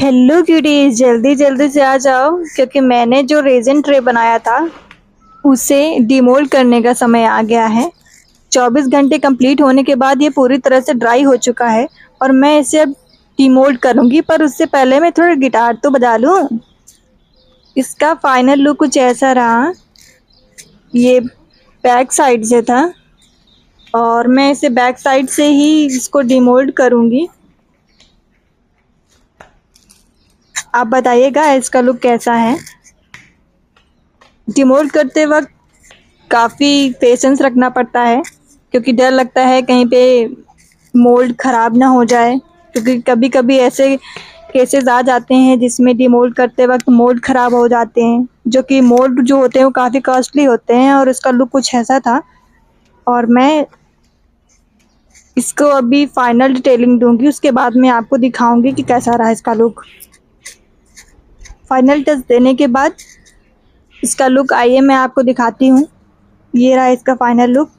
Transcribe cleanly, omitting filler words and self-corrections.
Hello cuties, जल्दी जल्दी से आ जाओ क्योंकि मैंने जो रेजिन ट्रे बनाया था उसे डिमोल्ड करने का समय आ गया है। 24 घंटे कंप्लीट होने के बाद ये पूरी तरह से ड्राई हो चुका है और मैं इसे अब डिमोल्ड करूंगी, पर उससे पहले मैं थोड़ा गिटार तो बजा लूं। इसका फाइनल लुक कुछ ऐसा रहा। ये बैक साइड से था और मैं इसे बैक साइड से ही इसको डिमोल्ड करूंगी। आप बताइएगा इसका लुक कैसा है। डिमोल्ड करते वक्त काफ़ी पेशेंस रखना पड़ता है क्योंकि डर लगता है कहीं पे मोल्ड ख़राब ना हो जाए, क्योंकि कभी कभी ऐसे केसेस आ जाते हैं जिसमें डिमोल्ड करते वक्त मोल्ड ख़राब हो जाते हैं, जो कि मोल्ड जो होते हैं वो काफ़ी कॉस्टली होते हैं और इसका लुक कुछ ऐसा था। और मैं इसको अभी फाइनल डिटेलिंग दूंगी, उसके बाद मैं आपको दिखाऊंगी कि कैसा रहा इसका लुक। फाइनल टच देने के बाद इसका लुक आइए मैं आपको दिखाती हूँ। ये रहा इसका फाइनल लुक।